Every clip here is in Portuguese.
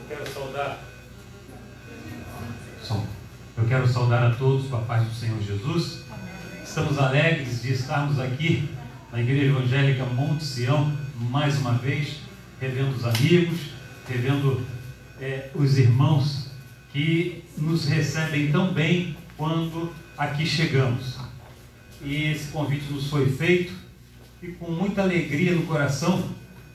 Eu quero saudar a todos com a paz do Senhor Jesus. Estamos alegres de estarmos aqui na Igreja Evangélica Monte Sião, mais uma vez, revendo os amigos, revendo os irmãos que nos recebem tão bem quando aqui chegamos. E esse convite nos foi feito e com muita alegria no coração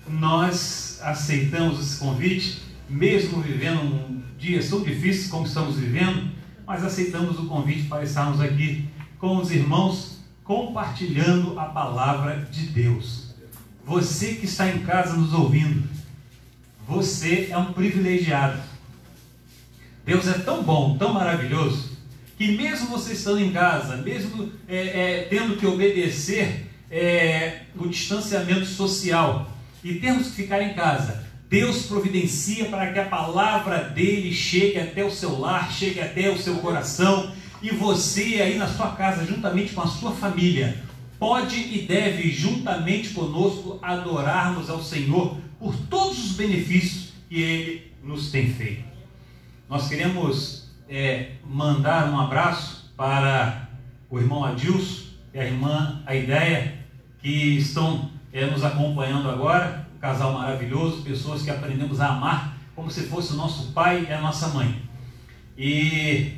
nós aceitamos esse convite, mesmo vivendo dias tão difíceis como estamos vivendo, mas aceitamos o convite para estarmos aqui com os irmãos compartilhando a palavra de Deus. Você que está em casa nos ouvindo, você é um privilegiado. Deus é tão bom, tão maravilhoso, que mesmo você estando em casa, mesmo tendo que obedecer o distanciamento social e termos que ficar em casa, Deus providencia para que a palavra dele chegue até o seu lar, chegue até o seu coração, e você aí na sua casa, juntamente com a sua família, pode e deve, juntamente conosco, adorarmos ao Senhor por todos os benefícios que Ele nos tem feito. Nós queremos mandar um abraço para o irmão Adilson e a irmã Aideia, que estão nos acompanhando agora, um casal maravilhoso, pessoas que aprendemos a amar como se fosse o nosso pai e a nossa mãe. E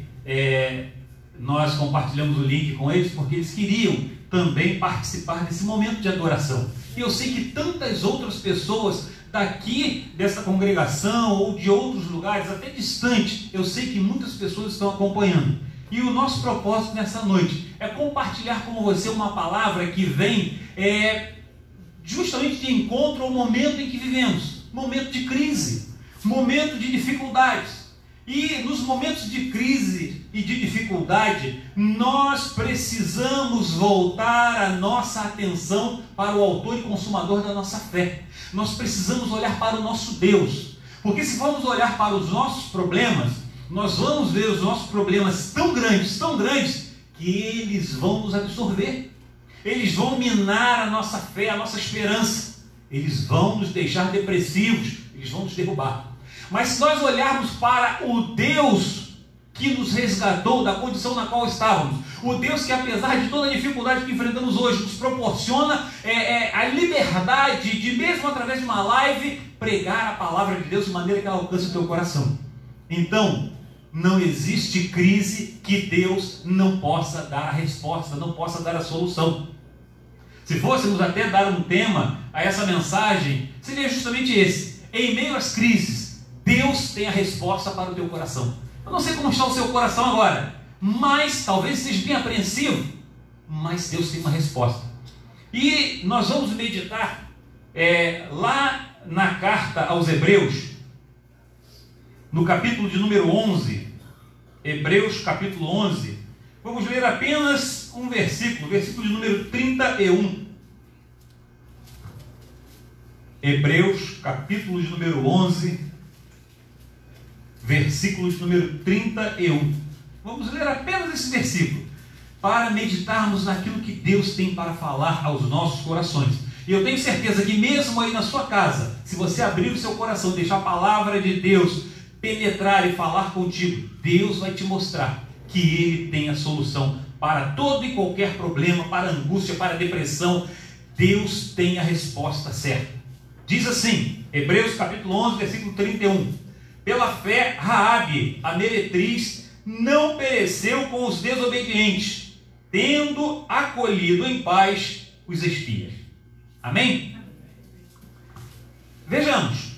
nós compartilhamos o link com eles porque eles queriam também participar desse momento de adoração. E eu sei que tantas outras pessoas daqui dessa congregação ou de outros lugares, até distante, eu sei que muitas pessoas estão acompanhando. E o nosso propósito nessa noite é compartilhar com você uma palavra que vem justamente de encontro ao momento em que vivemos, momento de crise, momento de dificuldades. E nos momentos de crise e de dificuldade, nós precisamos voltar a nossa atenção para o autor e consumador da nossa fé. Nós precisamos olhar para o nosso Deus, porque se formos olhar para os nossos problemas, nós vamos ver os nossos problemas tão grandes, que eles vão nos absorver. Eles vão minar a nossa fé, a nossa esperança. Eles vão nos deixar depressivos, eles vão nos derrubar. Mas se nós olharmos para o Deus que nos resgatou da condição na qual estávamos, o Deus que, apesar de toda a dificuldade que enfrentamos hoje, nos proporciona a liberdade de, mesmo através de uma live, pregar a palavra de Deus de maneira que ela alcance o teu coração. Então, não existe crise que Deus não possa dar a resposta, não possa dar a solução. Se fôssemos até dar um tema a essa mensagem, seria justamente esse: em meio às crises, Deus tem a resposta para o teu coração. Eu não sei como está o seu coração agora, mas talvez seja bem apreensivo, mas Deus tem uma resposta. E nós vamos meditar lá na carta aos Hebreus, no capítulo de número 11, Hebreus capítulo 11, vamos ler apenas um versículo, versículo de número 31. Hebreus capítulo de número 11, versículo de número 31. Vamos ler apenas esse versículo, para meditarmos naquilo que Deus tem para falar aos nossos corações. E eu tenho certeza que mesmo aí na sua casa, se você abrir o seu coração, deixar a palavra de Deus penetrar e falar contigo, Deus vai te mostrar que Ele tem a solução para todo e qualquer problema, para a angústia, para a depressão. Deus tem a resposta certa. Diz assim, Hebreus capítulo 11, versículo 31. Pela fé, Raabe, a meretriz, não pereceu com os desobedientes, tendo acolhido em paz os espias. Amém? Vejamos.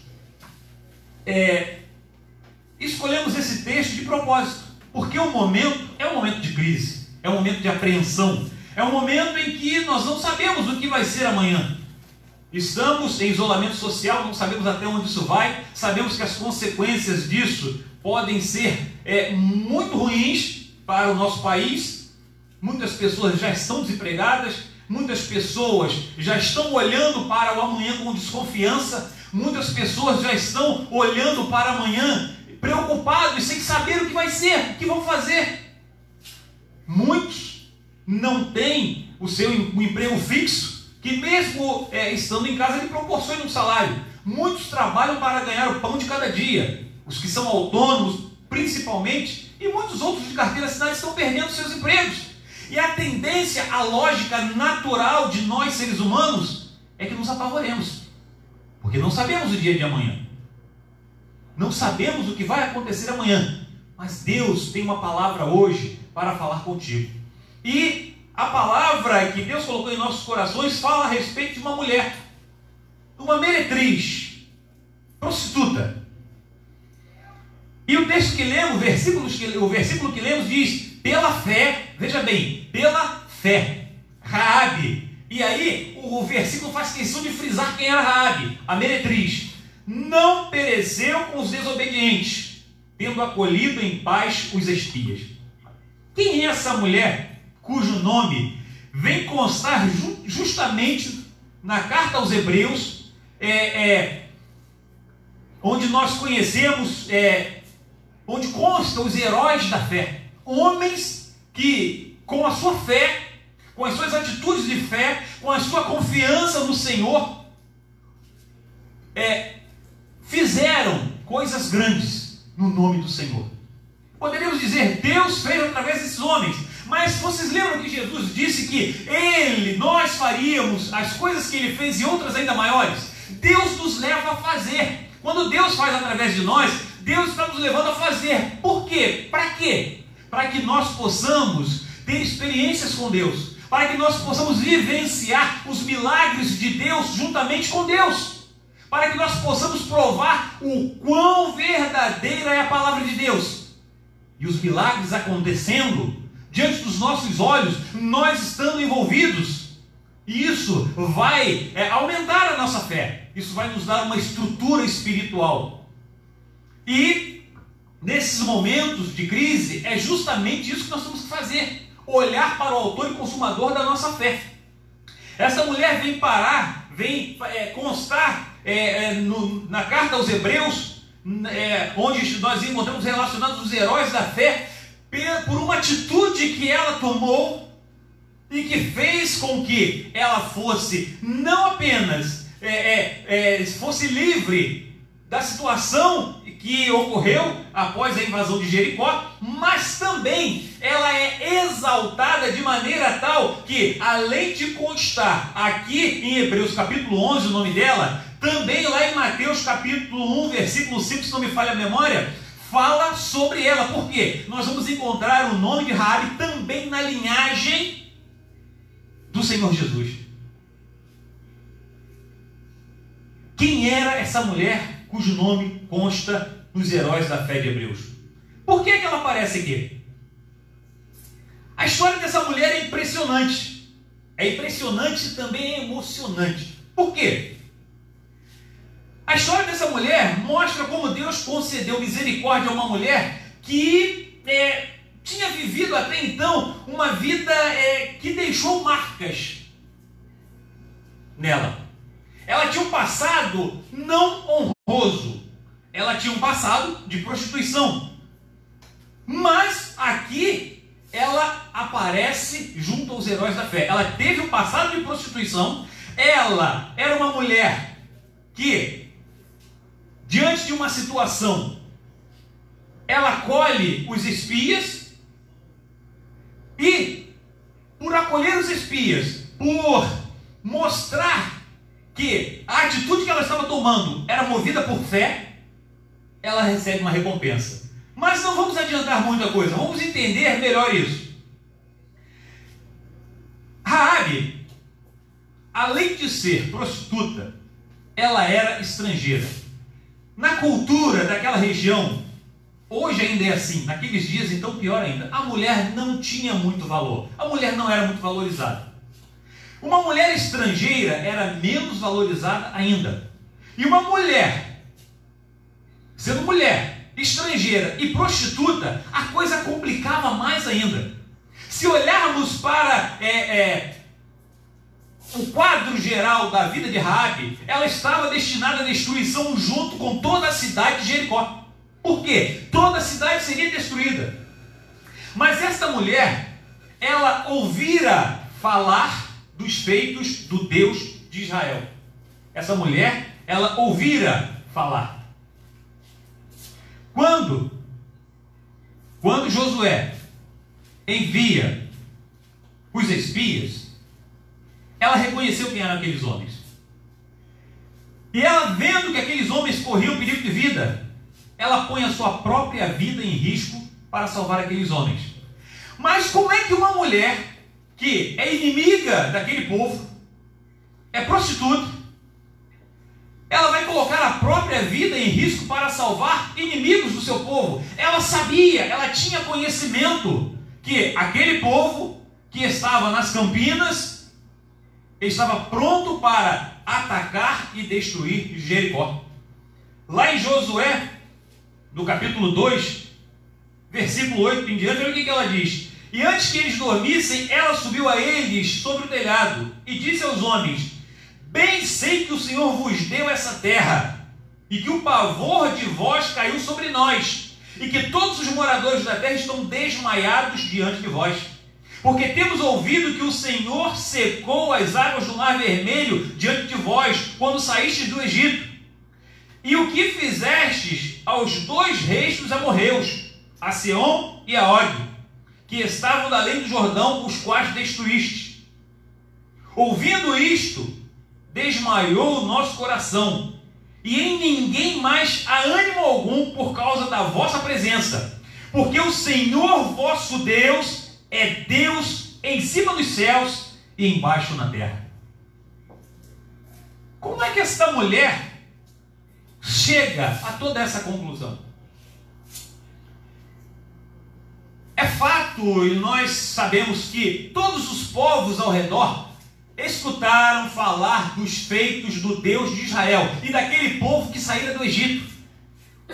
Escolhemos esse texto de propósito, porque o momento é um momento de crise, é um momento de apreensão, é um momento em que nós não sabemos o que vai ser amanhã. Estamos em isolamento social, não sabemos até onde isso vai, sabemos que as consequências disso podem ser muito ruins para o nosso país. Muitas pessoas já estão desempregadas, muitas pessoas já estão olhando para o amanhã com desconfiança, muitas pessoas já estão olhando para amanhã preocupados, sem saber o que vai ser, o que vão fazer. Muitos não têm o seu emprego fixo, que mesmo estando em casa, ele proporciona um salário. Muitos trabalham para ganhar o pão de cada dia. os que são autônomos, principalmente, e muitos outros de carteira assinada estão perdendo seus empregos. E a tendência, a lógica natural de nós seres humanos é que nos apavoremos, porque não sabemos o dia de amanhã, não sabemos o que vai acontecer amanhã, mas Deus tem uma palavra hoje para falar contigo. E a palavra que Deus colocou em nossos corações fala a respeito de uma mulher, uma meretriz, prostituta. E o texto que lemos, o versículo que lemos diz: pela fé, veja bem, pela fé, Raabe. E aí o versículo faz questão de frisar quem era Raabe, a meretriz. Não pereceu com os desobedientes, tendo acolhido em paz os espias. Quem é essa mulher cujo nome vem constar justamente na carta aos Hebreus, onde nós conhecemos, onde constam os heróis da fé, homens que com a sua fé, com as suas atitudes de fé, com a sua confiança no Senhor, fizeram coisas grandes no nome do Senhor. Poderíamos dizer, Deus fez através desses homens, mas vocês lembram que Jesus disse que nós faríamos as coisas que Ele fez e outras ainda maiores? Deus nos leva a fazer. Quando Deus faz através de nós, Deus está nos levando a fazer. Por quê? Para quê? Para que nós possamos ter experiências com Deus, para que nós possamos vivenciar os milagres de Deus juntamente com Deus, para que nós possamos provar o quão verdadeira é a palavra de Deus. E os milagres acontecendo diante dos nossos olhos, nós estando envolvidos, e isso vai aumentar a nossa fé, isso vai nos dar uma estrutura espiritual. E nesses momentos de crise, é justamente isso que nós temos que fazer: olhar para o autor e consumador da nossa fé. Essa mulher vem constar na carta aos Hebreus, onde nós encontramos relacionados os heróis da fé, por uma atitude que ela tomou e que fez com que ela fosse não apenas fosse livre da situação que ocorreu após a invasão de Jericó, mas também ela é exaltada de maneira tal que, além de constar aqui em Hebreus capítulo 11 o nome dela, também lá em Mateus capítulo 1, versículo 5, se não me falha a memória, fala sobre ela. Por quê? Nós vamos encontrar o nome de Raabe também na linhagem do Senhor Jesus. Quem era essa mulher cujo nome consta nos heróis da fé de Hebreus? Por que ela aparece aqui? A história dessa mulher é impressionante. É impressionante e também é emocionante. Por quê? A história dessa mulher mostra como Deus concedeu misericórdia a uma mulher que tinha vivido até então uma vida que deixou marcas nela. Ela tinha um passado não honroso. Ela tinha um passado de prostituição. Mas aqui ela aparece junto aos heróis da fé. Ela teve um passado de prostituição. Ela era uma mulher que, diante de uma situação, ela acolhe os espias e, por acolher os espias, por mostrar que a atitude que ela estava tomando era movida por fé, ela recebe uma recompensa. Mas não vamos adiantar muita coisa, vamos entender melhor isso. Raabe, além de ser prostituta, ela era estrangeira. Na cultura daquela região, hoje ainda é assim, naqueles dias então pior ainda, a mulher não tinha muito valor, a mulher não era muito valorizada. Uma mulher estrangeira era menos valorizada ainda. E uma mulher, sendo mulher, estrangeira e prostituta, a coisa complicava mais ainda. Se olharmos para o quadro geral da vida de Raabe, ela estava destinada à destruição junto com toda a cidade de Jericó. Por quê? Toda a cidade seria destruída. Mas esta mulher, ela ouvira falar dos feitos do Deus de Israel. Essa mulher, ela ouvira falar. quando Josué envia os espias, ela reconheceu quem eram aqueles homens. E ela, vendo que aqueles homens corriam perigo de vida, ela põe a sua própria vida em risco para salvar aqueles homens. Mas como é que uma mulher que é inimiga daquele povo, é prostituta, ela vai colocar a própria vida em risco para salvar inimigos do seu povo? Ela sabia, ela tinha conhecimento que aquele povo que estava nas campinas estava pronto para atacar e destruir Jericó. Lá em Josué, no capítulo 2, versículo 8 em diante, olha o que ela diz. E antes que eles dormissem, ela subiu a eles sobre o telhado e disse aos homens: bem sei que o Senhor vos deu essa terra, e que o pavor de vós caiu sobre nós, e que todos os moradores da terra estão desmaiados diante de vós. Porque temos ouvido que o Senhor secou as águas do Mar Vermelho diante de vós, quando saístes do Egito. E o que fizestes aos 2 reis dos amorreus, a Seom e a Og, que estavam da além do Jordão, os quais destruíste. Ouvindo isto, desmaiou o nosso coração, e em ninguém mais há ânimo algum por causa da vossa presença, porque o Senhor vosso Deus é Deus em cima dos céus e embaixo na terra. Como é que esta mulher chega a toda essa conclusão? É fato, e nós sabemos que todos os povos ao redor escutaram falar dos feitos do Deus de Israel e daquele povo que saíra do Egito.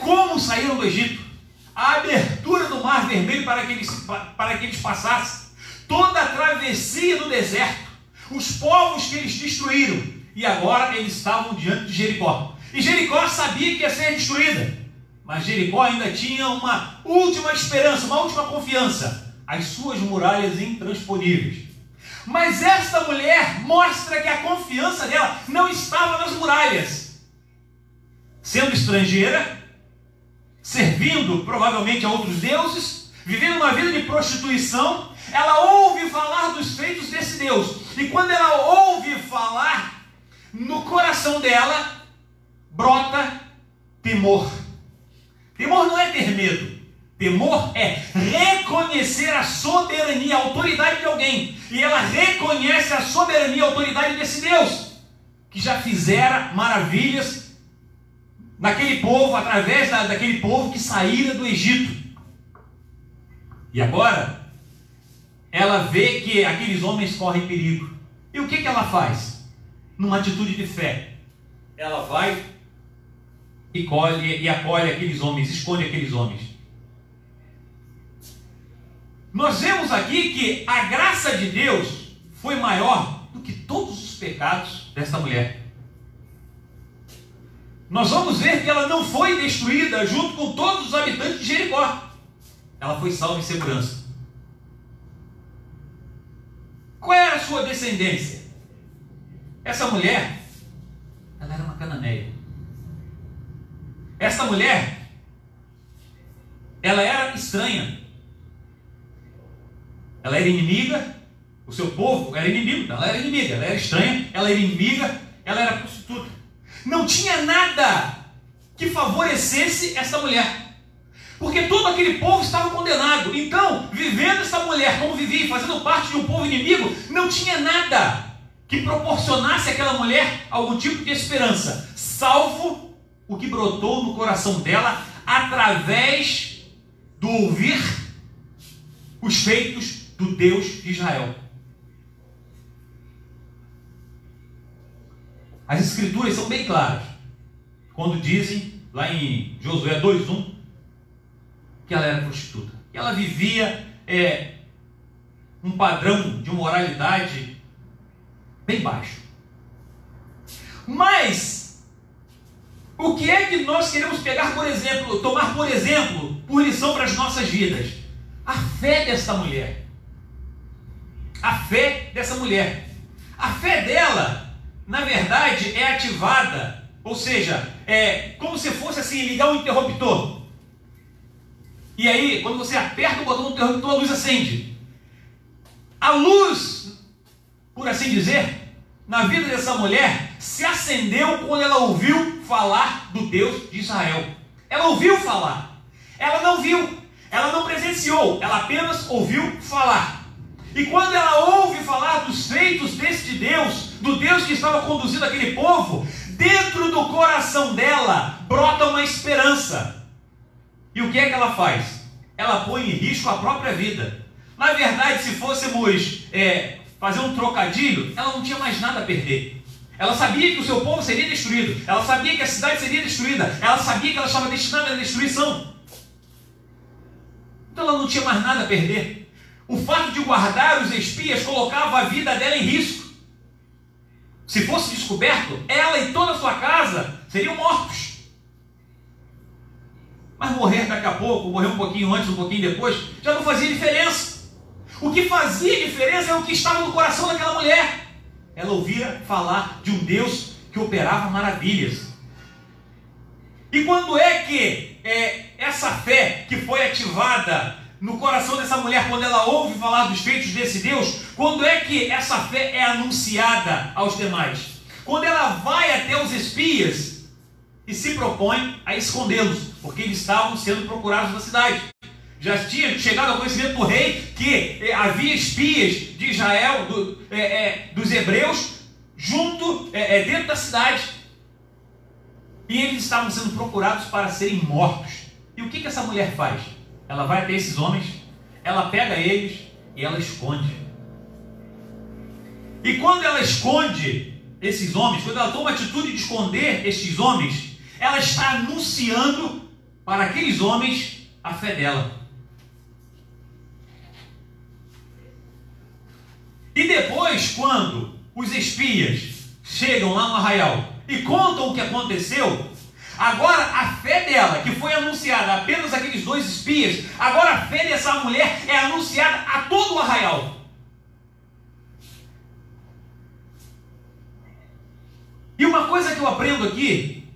Como saíram do Egito? A abertura do Mar Vermelho para que eles passassem, toda a travessia do deserto, os povos que eles destruíram, e agora eles estavam diante de Jericó. E Jericó sabia que ia ser destruída, mas Jericó ainda tinha uma última esperança, uma última confiança: as suas muralhas intransponíveis. Mas esta mulher mostra que a confiança dela não estava nas muralhas. Sendo estrangeira, servindo provavelmente a outros deuses, vivendo uma vida de prostituição, ela ouve falar dos feitos desse Deus. E quando ela ouve falar, no coração dela brota temor. Temor não é ter medo. Temor é reconhecer a soberania, a autoridade de alguém. E ela reconhece a soberania e a autoridade desse Deus, que já fizera maravilhas naquele povo, através daquele povo que saíra do Egito. E agora, ela vê que aqueles homens correm perigo. E o que ela faz? Numa atitude de fé, ela vai e acolhe aqueles homens, esconde aqueles homens. Nós vemos aqui que a graça de Deus foi maior do que todos os pecados dessa mulher. Nós vamos ver que ela não foi destruída junto com todos os habitantes de Jericó. Ela foi salva em segurança. Qual era a sua descendência? Essa mulher, ela era uma cananeia. Essa mulher, ela era estranha. Ela era inimiga, o seu povo era inimigo, ela era inimiga, ela era estranha, ela era inimiga, ela era prostituta. Não tinha nada que favorecesse essa mulher, porque todo aquele povo estava condenado. Então, vivendo essa mulher como vivia, fazendo parte de um povo inimigo, não tinha nada que proporcionasse àquela mulher algum tipo de esperança, salvo o que brotou no coração dela através do ouvir os feitos do Deus de Israel. As escrituras são bem claras quando dizem, lá em Josué 2:1, que ela era prostituta, que ela vivia um padrão de moralidade bem baixo. Mas o que é que nós queremos pegar por exemplo, tomar por exemplo, por lição para as nossas vidas? A fé dessa mulher. A fé dessa mulher. A fé dela, na verdade, é ativada, ou seja, é como se fosse assim, ligar um interruptor. E aí, quando você aperta o botão do interruptor, a luz acende. A luz, por assim dizer, na vida dessa mulher, se acendeu quando ela ouviu falar do Deus de Israel. Ela ouviu falar. Ela não viu. Ela não presenciou. Ela apenas ouviu falar. E quando ela ouve falar dos feitos deste Deus, do Deus que estava conduzindo aquele povo, dentro do coração dela brota uma esperança. E o que é que ela faz? Ela põe em risco a própria vida. Na verdade, se fôssemos fazer um trocadilho, ela não tinha mais nada a perder. Ela sabia que o seu povo seria destruído. Ela sabia que a cidade seria destruída. Ela sabia que ela estava destinada à destruição. Então ela não tinha mais nada a perder. O fato de guardar os espias colocava a vida dela em risco. Se fosse descoberto, ela e toda a sua casa seriam mortos. Mas morrer daqui a pouco, morrer um pouquinho antes, um pouquinho depois, já não fazia diferença. O que fazia diferença é o que estava no coração daquela mulher. Ela ouvia falar de um Deus que operava maravilhas. E quando é que essa fé que foi ativada no coração dessa mulher, quando ela ouve falar dos feitos desse Deus, quando é que essa fé é anunciada aos demais? Quando ela vai até os espias e se propõe a escondê-los, porque eles estavam sendo procurados na cidade. Já tinha chegado ao conhecimento do rei que havia espias de Israel, dos hebreus, dentro da cidade. E eles estavam sendo procurados para serem mortos. E o que essa mulher faz? Ela vai até esses homens, ela pega eles e ela esconde. E quando ela esconde esses homens, quando ela toma a atitude de esconder estes homens, ela está anunciando para aqueles homens a fé dela. E depois, quando os espias chegam lá no arraial e contam o que aconteceu, agora a fé dela, que foi anunciada a apenas aqueles 2 espias, agora a fé dessa mulher é anunciada a todo o arraial. E uma coisa que eu aprendo aqui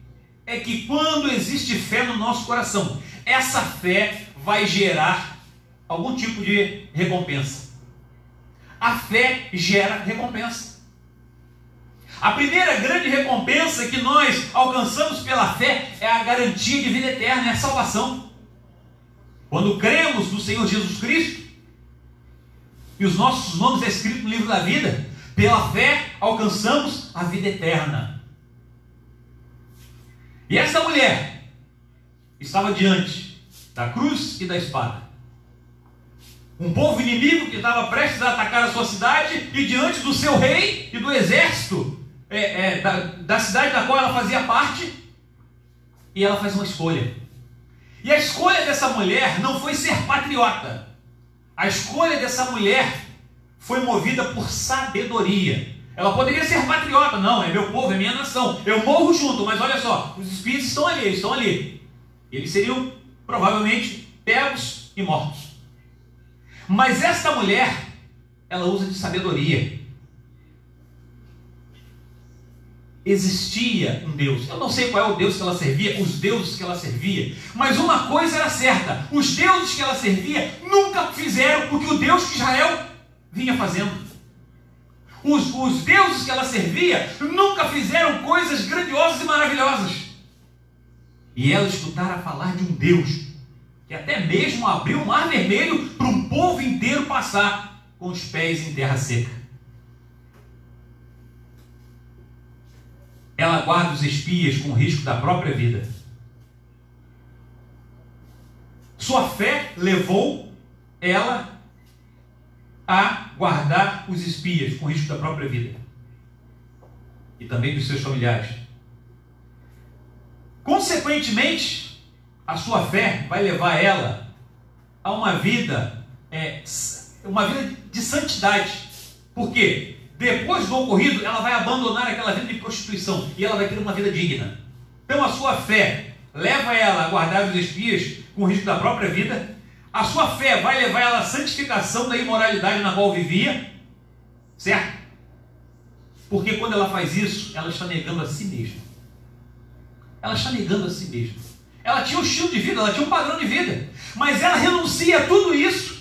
é que quando existe fé no nosso coração, essa fé vai gerar algum tipo de recompensa. A fé gera recompensa. A primeira grande recompensa que nós alcançamos pela fé é a garantia de vida eterna, é a salvação. Quando cremos no Senhor Jesus Cristo e os nossos nomes estão escritos no livro da vida, pela fé alcançamos a vida eterna. E essa mulher estava diante da cruz e da espada. Um povo inimigo que estava prestes a atacar a sua cidade e diante do seu rei e do exército da cidade da qual ela fazia parte, e ela faz uma escolha. E a escolha dessa mulher não foi ser patriota. A escolha dessa mulher foi movida por sabedoria. Ela poderia ser patriota, não, é meu povo, é minha nação, eu morro junto, mas olha só, os espíritos estão ali, eles estão ali. Eles seriam provavelmente pegos e mortos. Mas esta mulher, ela usa de sabedoria. Existia um Deus, eu não sei qual é o Deus que ela servia, os deuses que ela servia, mas uma coisa era certa: os deuses que ela servia nunca fizeram o que o Deus de Israel vinha fazendo. Os deuses que ela servia nunca fizeram coisas grandiosas e maravilhosas. E ela escutara falar de um Deus que até mesmo abriu o mar vermelho para um povo inteiro passar com os pés em terra seca. Ela guarda os espias com o risco da própria vida. Sua fé levou ela a guardar os espias com o risco da própria vida. E também dos seus familiares. Consequentemente, a sua fé vai levar ela a uma vida de santidade. Por quê? Depois do ocorrido, ela vai abandonar aquela vida de prostituição e ela vai ter uma vida digna. Então a sua fé leva ela a guardar os espias com o risco da própria vida. A sua fé vai levar ela à santificação da imoralidade na qual vivia, certo? Porque quando ela faz isso, ela está negando a si mesma. Ela está negando a si mesma. Ela tinha um estilo de vida, ela tinha um padrão de vida. Mas ela renuncia a tudo isso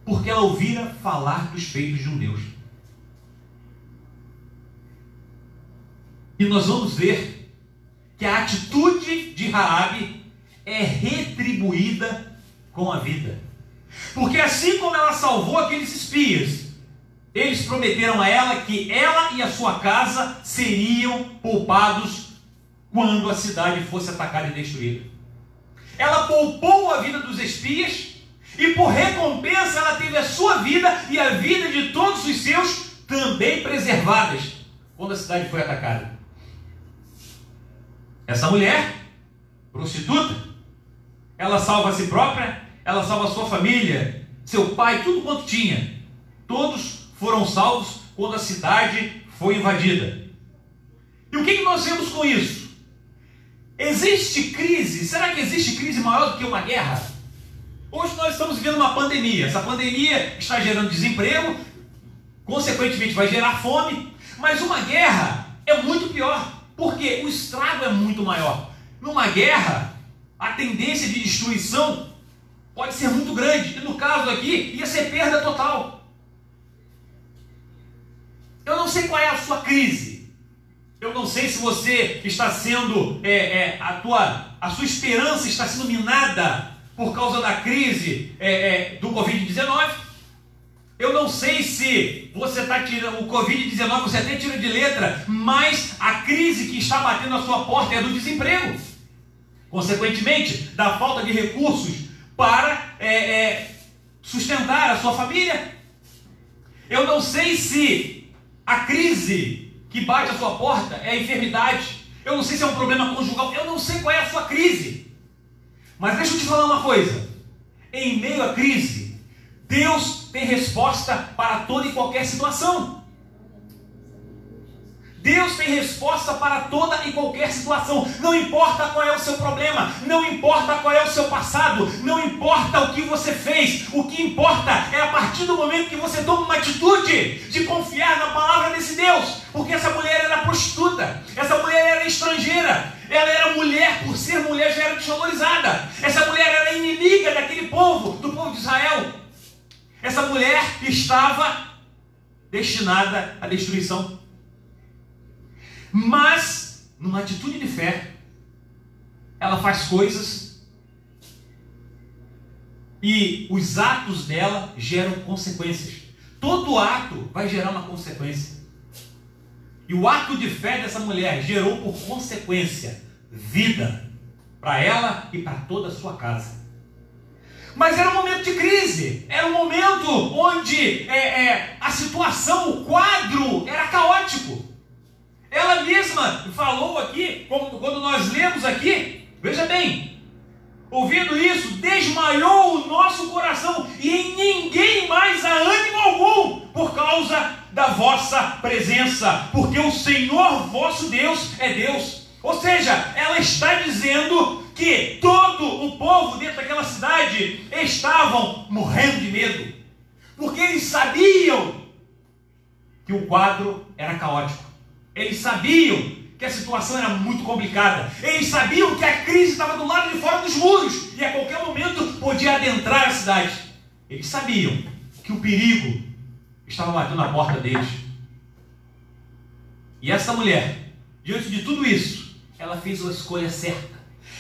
porque ela ouvira falar dos feitos de um Deus. E nós vamos ver que a atitude de Raabe é retribuída com a vida. Porque assim como ela salvou aqueles espias, eles prometeram a ela que ela e a sua casa seriam poupados quando a cidade fosse atacada e destruída. Ela poupou a vida dos espias e por recompensa ela teve a sua vida e a vida de todos os seus também preservadas quando a cidade foi atacada. Essa mulher, prostituta, ela salva a si própria, ela salva a sua família, seu pai, tudo quanto tinha. Todos foram salvos quando a cidade foi invadida. E o que nós vemos com isso? Existe crise? Será que existe crise maior do que uma guerra? Hoje nós estamos vivendo uma pandemia. Essa pandemia está gerando desemprego, consequentemente vai gerar fome, mas uma guerra é muito pior, porque o estrago é muito maior. Numa guerra, a tendência de destruição pode ser muito grande, e no caso aqui, ia ser perda total. Eu não sei qual é a sua crise. Eu não sei se você está sendo, a sua esperança está sendo minada por causa da crise do Covid-19. Eu não sei se você está tirando o Covid-19, você até tira de letra, mas a crise que está batendo na sua porta é do desemprego. Consequentemente, da falta de recursos para sustentar a sua família. Eu não sei se a crise que bate a sua porta é a enfermidade. Eu não sei se é um problema conjugal. Eu não sei qual é a sua crise. Mas deixa eu te falar uma coisa. Em meio à crise, Deus tem resposta para toda e qualquer situação. Deus tem resposta para toda e qualquer situação. Não importa qual é o seu problema, não importa qual é o seu passado, não importa o que você fez. O que importa é a partir do momento que você toma uma atitude de confiar na palavra desse Deus. Porque essa mulher era prostituta, essa mulher era estrangeira, ela era mulher, por ser mulher já era desvalorizada. Essa mulher era inimiga daquele povo, do povo de Israel. Essa mulher estava destinada à destruição. Mas, numa atitude de fé, ela faz coisas e os atos dela geram consequências. Todo ato vai gerar uma consequência. E o ato de fé dessa mulher gerou por consequência vida para ela e para toda a sua casa. Mas era um momento de crise, era um momento onde a situação, o quadro era caótico. Ela mesma falou aqui, quando nós lemos aqui, veja bem, ouvindo isso, desmaiou o nosso coração e em ninguém mais há ânimo algum por causa da vossa presença, porque o Senhor vosso Deus é Deus. Ou seja, ela está dizendo que todo o povo dentro daquela cidade estavam morrendo de medo, porque eles sabiam que o quadro era caótico. Eles sabiam que a situação era muito complicada. Eles sabiam que a crise estava do lado de fora dos muros e a qualquer momento podia adentrar a cidade. Eles sabiam que o perigo estava batendo na porta deles. E essa mulher, diante de tudo isso, ela fez a escolha certa.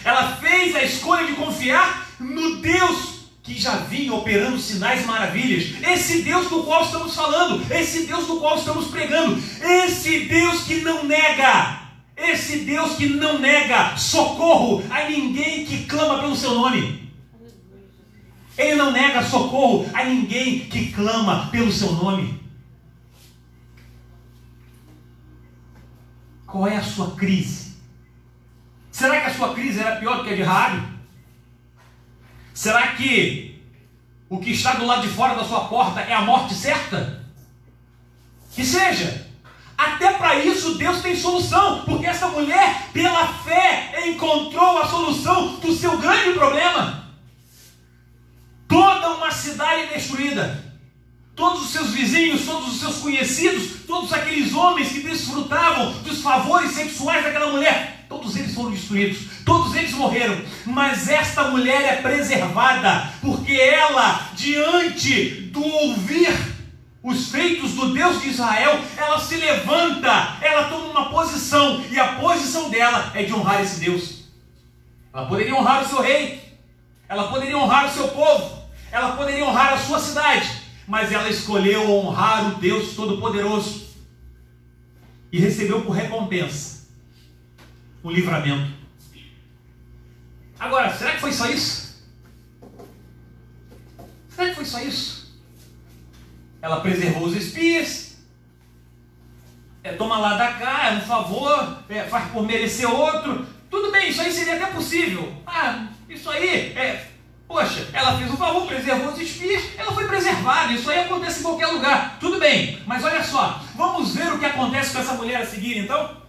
Ela fez a escolha de confiar no Deus que já vinha operando sinais e maravilhas. Esse Deus do qual estamos falando, esse Deus do qual estamos pregando, esse Deus que não nega, esse Deus que não nega socorro a ninguém que clama pelo seu nome. Ele não nega socorro a ninguém que clama pelo seu nome. Qual é a sua crise? Será que a sua crise era pior do que a de Raabe? Será que o que está do lado de fora da sua porta é a morte certa? Que seja. Até para isso Deus tem solução, porque essa mulher, pela fé, encontrou a solução do seu grande problema. Toda uma cidade destruída, todos os seus vizinhos, todos os seus conhecidos, todos aqueles homens que desfrutavam dos favores sexuais daquela mulher, todos eles foram destruídos, todos eles morreram. Mas esta mulher é preservada, porque ela, diante do ouvir os feitos do Deus de Israel, ela se levanta, ela toma uma posição, e a posição dela é de honrar esse Deus. Ela poderia honrar o seu rei, ela poderia honrar o seu povo, ela poderia honrar a sua cidade, mas ela escolheu honrar o Deus Todo-Poderoso e recebeu por recompensa o livramento. Agora, será que foi só isso? Será que foi só isso? Ela preservou os espias, toma lá da cá, é um favor, faz por merecer outro. Tudo bem, isso aí seria até possível. Isso aí poxa, ela fez um favor, preservou os espias, ela foi preservada. Isso aí acontece em qualquer lugar. Tudo bem, mas olha só, vamos ver o que acontece com essa mulher a seguir, então?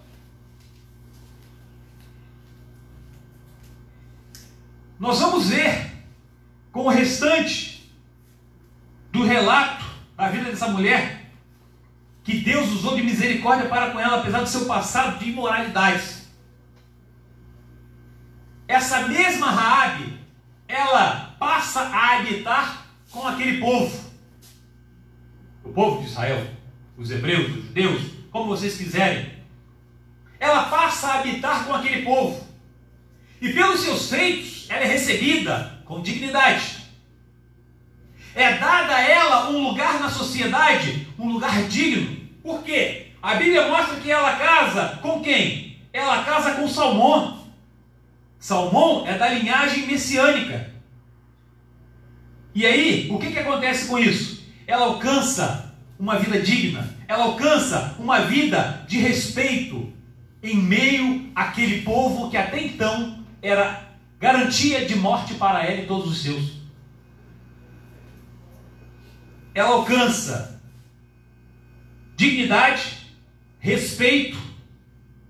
Nós vamos ver com o restante do relato da vida dessa mulher que Deus usou de misericórdia para com ela, apesar do seu passado de imoralidades. Essa mesma Raabe, ela passa a habitar com aquele povo, o povo de Israel, os hebreus, os judeus, como vocês quiserem. Ela passa a habitar com aquele povo, e pelos seus feitos ela é recebida com dignidade. É dada a ela um lugar na sociedade, um lugar digno. Por quê? A Bíblia mostra que ela casa com quem? Ela casa com Salmão. Salmão é da linhagem messiânica. E aí, o que acontece com isso? Ela alcança uma vida digna, ela alcança uma vida de respeito em meio àquele povo que até então era garantia de morte para ela e todos os seus. Ela alcança dignidade, respeito,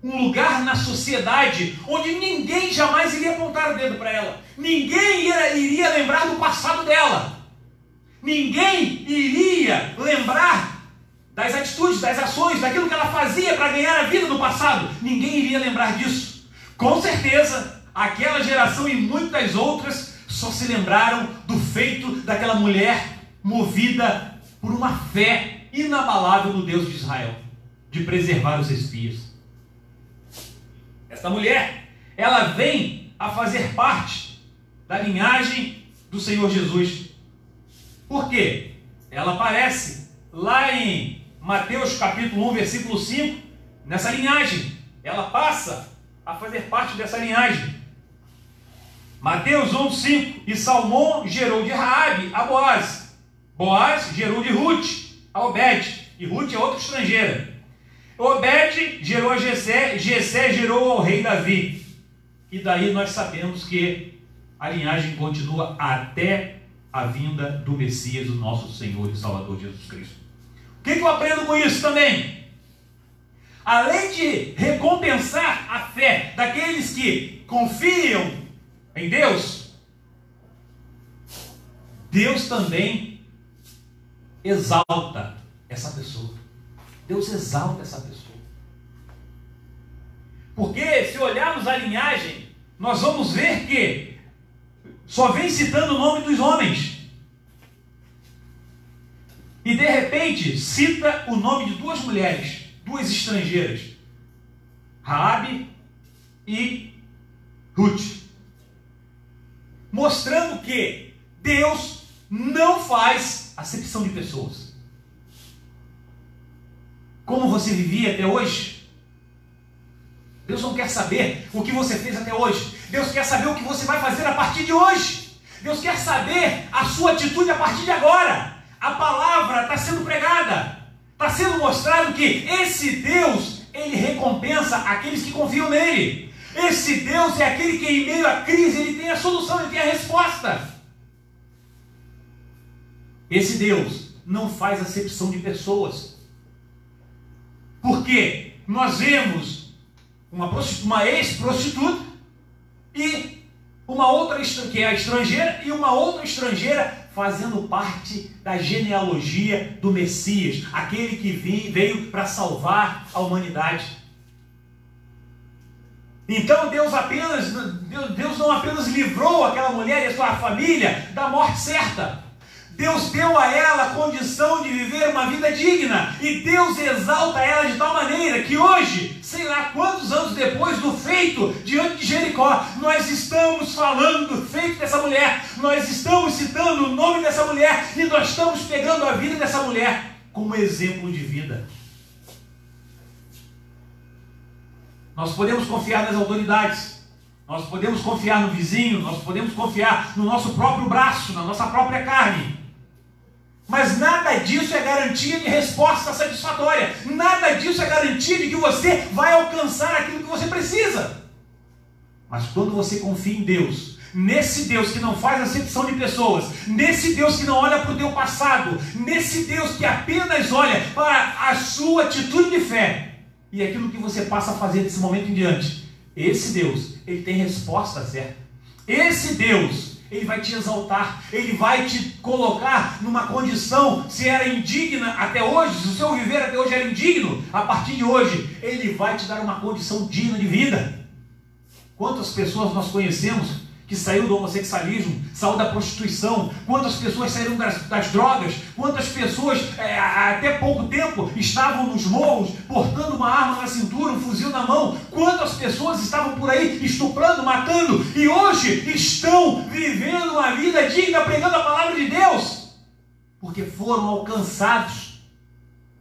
um lugar na sociedade onde ninguém jamais iria apontar o dedo para ela. Ninguém iria lembrar do passado dela. Ninguém iria lembrar das atitudes, das ações, daquilo que ela fazia para ganhar a vida no passado. Ninguém iria lembrar disso. Com certeza, aquela geração e muitas outras só se lembraram do feito daquela mulher movida por uma fé inabalável no Deus de Israel, de preservar os espias. Esta mulher, ela vem a fazer parte da linhagem do Senhor Jesus. Por quê? Ela aparece lá em Mateus capítulo 1, versículo 5, nessa linhagem. Ela passa a fazer parte dessa linhagem. Mateus 1, 5. E Salmão gerou de Raabe a Boaz. Boaz gerou de Ruth a Obed. E Ruth é outra estrangeira. Obed gerou a Jessé, Jessé gerou ao rei Davi. E daí nós sabemos que a linhagem continua até a vinda do Messias, o nosso Senhor e Salvador Jesus Cristo. O que eu aprendo com isso também? Além de recompensar a fé daqueles que confiam em Deus, Deus também exalta essa pessoa. Deus exalta essa pessoa. Porque se olharmos a linhagem, nós vamos ver que só vem citando o nome dos homens. E de repente cita o nome de duas mulheres, duas estrangeiras, Raabe e Ruth, mostrando que Deus não faz acepção de pessoas. Como você vivia até hoje? Deus não quer saber o que você fez até hoje. Deus quer saber o que você vai fazer a partir de hoje. Deus quer saber a sua atitude a partir de agora. A palavra está sendo pregada. Está sendo mostrado que esse Deus, Ele recompensa aqueles que confiam nele. Esse Deus é aquele que em meio à crise, Ele tem a solução, Ele tem a resposta. Esse Deus não faz acepção de pessoas. Porque nós vemos uma ex-prostituta e uma outra que é a estrangeira, e uma outra estrangeira fazendo parte da genealogia do Messias, aquele que veio para salvar a humanidade. Então Deus não apenas livrou aquela mulher e a sua família da morte certa. Deus deu a ela a condição de viver uma vida digna. E Deus exalta ela de tal maneira que hoje, sei lá quantos anos depois do feito diante de Jericó, nós estamos falando do feito dessa mulher. Nós estamos citando o nome dessa mulher. E nós estamos pegando a vida dessa mulher como exemplo de vida. Nós podemos confiar nas autoridades. Nós podemos confiar no vizinho. Nós podemos confiar no nosso próprio braço, na nossa própria carne. Mas nada disso é garantia de resposta satisfatória. Nada disso é garantia de que você vai alcançar aquilo que você precisa. Mas quando você confia em Deus, nesse Deus que não faz acepção de pessoas, nesse Deus que não olha para o teu passado, nesse Deus que apenas olha para a sua atitude de fé e aquilo que você passa a fazer desse momento em diante, esse Deus, ele tem resposta certa. Esse Deus, ele vai te exaltar, ele vai te colocar numa condição, se era indigna até hoje, se o seu viver até hoje era indigno, a partir de hoje, ele vai te dar uma condição digna de vida. Quantas pessoas nós conhecemos que saiu do homossexualismo, saiu da prostituição, quantas pessoas saíram das drogas, quantas pessoas até pouco tempo estavam nos morros, portando uma arma na cintura, um fuzil na mão, quantas pessoas estavam por aí estuprando, matando, e hoje estão vivendo uma vida digna, pregando a palavra de Deus, porque foram alcançados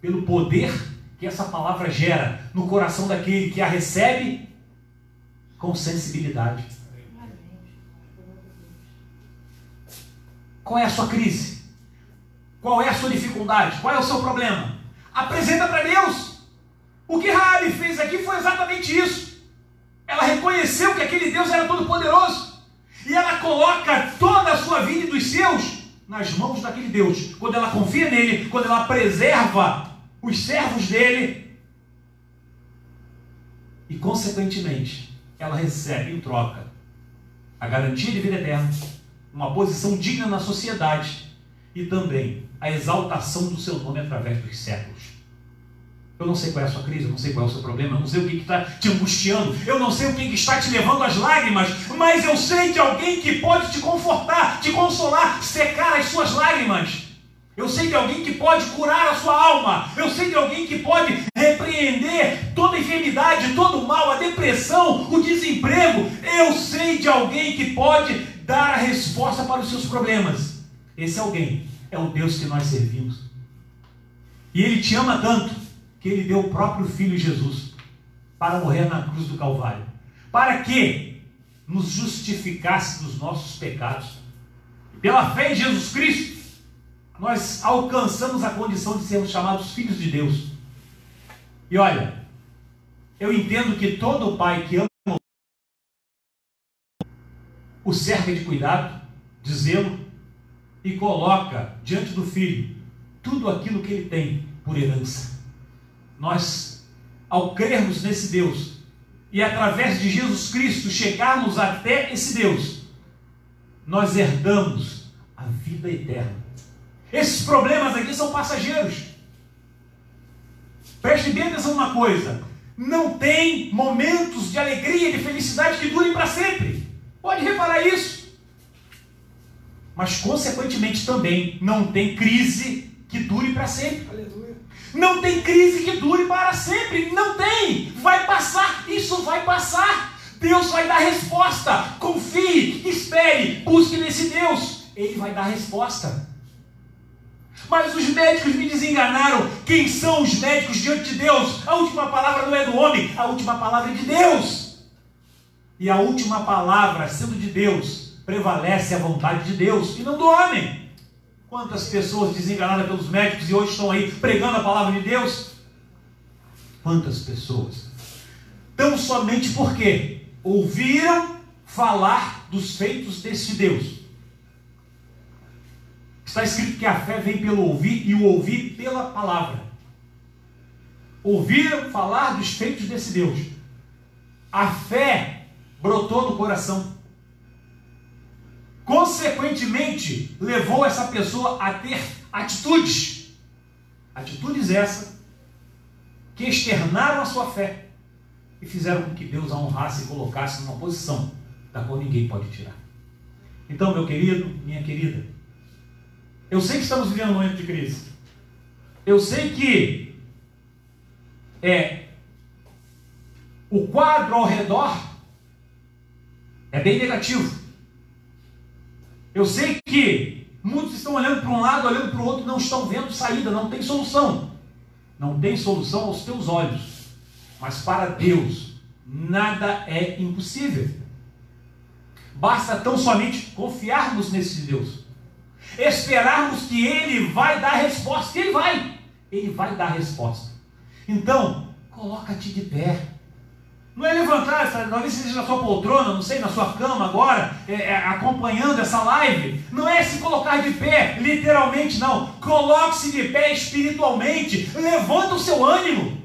pelo poder que essa palavra gera no coração daquele que a recebe com sensibilidade. Qual é a sua crise? Qual é a sua dificuldade? Qual é o seu problema? Apresenta para Deus. O que Raabe fez aqui foi exatamente isso. Ela reconheceu que aquele Deus era todo poderoso. E ela coloca toda a sua vida e dos seus nas mãos daquele Deus. Quando ela confia nele, quando ela preserva os servos dele. E consequentemente, ela recebe em troca a garantia de vida eterna, uma posição digna na sociedade e também a exaltação do seu nome através dos séculos. Eu não sei qual é a sua crise, eu não sei qual é o seu problema, eu não sei o que está te angustiando, eu não sei o que está te levando às lágrimas, mas eu sei de alguém que pode te confortar, te consolar, secar as suas lágrimas. Eu sei de alguém que pode curar a sua alma. Eu sei de alguém que pode repreender toda a enfermidade, todo o mal, a depressão, o desemprego. Eu sei de alguém que pode dar a resposta para os seus problemas. Esse alguém é o Deus que nós servimos. E Ele te ama tanto que Ele deu o próprio Filho Jesus para morrer na cruz do Calvário, para que nos justificasse dos nossos pecados. Pela fé em Jesus Cristo, nós alcançamos a condição de sermos chamados filhos de Deus. E olha, eu entendo que todo pai que ama o cerca de cuidado, de zelo, e coloca diante do filho tudo aquilo que ele tem por herança. Nós, ao crermos nesse Deus e através de Jesus Cristo chegarmos até esse Deus, nós herdamos a vida eterna. Esses problemas aqui são passageiros. Preste bem atenção numa coisa: não tem momentos de alegria e de felicidade que durem para sempre. Pode reparar isso. Mas consequentemente também não tem crise que dure para sempre. Aleluia. Não tem crise que dure para sempre. Não tem. Vai passar. Isso vai passar. Deus vai dar resposta. Confie, espere, busque nesse Deus. Ele vai dar resposta. Mas os médicos me desenganaram. Quem são os médicos diante de Deus? A última palavra não é do homem, a última palavra é de Deus. E a última palavra, sendo de Deus, prevalece a vontade de Deus e não do homem. Quantas pessoas desenganadas pelos médicos e hoje estão aí pregando a palavra de Deus? Quantas pessoas? Tão somente porque ouviram falar dos feitos desse Deus. Está escrito que a fé vem pelo ouvir e o ouvir pela palavra. Ouviram falar dos feitos desse Deus. A fé brotou no coração. consequentemente, levou essa pessoa a ter atitudes. Atitudes essas que externaram a sua fé e fizeram com que Deus a honrasse e colocasse numa posição da qual ninguém pode tirar. Então, meu querido, minha querida, eu sei que estamos vivendo um momento de crise. Eu sei que o quadro ao redor é bem negativo. Eu sei que muitos estão olhando para um lado, olhando para o outro, não estão vendo saída, não tem solução. Não tem solução aos teus olhos. Mas para Deus, nada é impossível. Basta tão somente confiarmos nesse Deus. Esperarmos que Ele vai dar a resposta. Que Ele vai dar a resposta. Então, coloca-te de pé. Não é levantar, talvez você esteja na sua poltrona, não sei, na sua cama agora, acompanhando essa live. Não é se colocar de pé, literalmente não. Coloque-se de pé espiritualmente. Levanta o seu ânimo.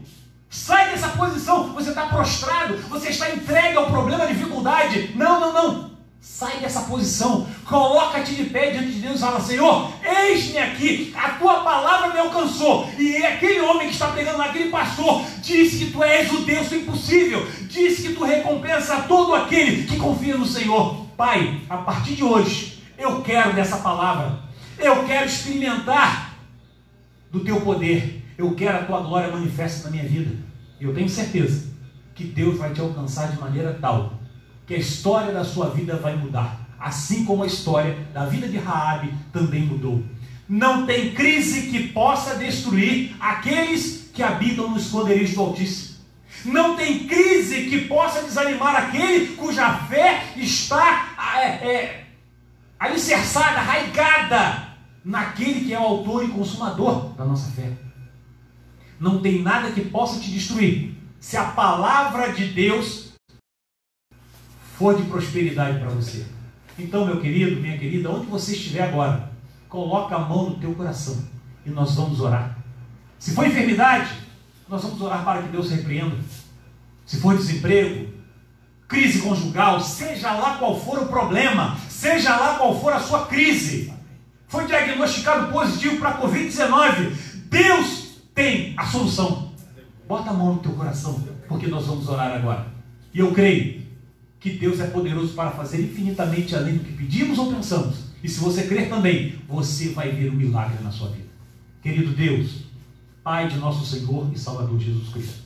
Sai dessa posição. Você está prostrado, você está entregue ao problema, à dificuldade. Não. Sai dessa posição, coloca-te de pé diante de Deus e fala: Senhor, eis-me aqui, a tua palavra me alcançou, e aquele homem que está pregando lá, aquele pastor, disse que tu és o Deus do impossível, disse que tu recompensa todo aquele que confia no Senhor. Pai, a partir de hoje, eu quero dessa palavra, eu quero experimentar do teu poder, eu quero a tua glória manifesta na minha vida, e eu tenho certeza que Deus vai te alcançar de maneira tal que a história da sua vida vai mudar, assim como a história da vida de Raabe também mudou. Não tem crise que possa destruir aqueles que habitam no esconderijo do Altíssimo. Não tem crise que possa desanimar aquele cuja fé está alicerçada, arraigada naquele que é o autor e consumador da nossa fé. Não tem nada que possa te destruir se a palavra de Deus for de prosperidade para você. Então, meu querido, minha querida, onde você estiver agora, coloca a mão no teu coração e nós vamos orar. Se for enfermidade, nós vamos orar para que Deus repreenda. Se for desemprego, crise conjugal, seja lá qual for o problema, seja lá qual for a sua crise, foi diagnosticado positivo para a Covid-19, Deus tem a solução. Bota a mão no teu coração, porque nós vamos orar agora. E eu creio que Deus é poderoso para fazer infinitamente além do que pedimos ou pensamos. E se você crer também, você vai ver um milagre na sua vida. Querido Deus, Pai de nosso Senhor e Salvador Jesus Cristo,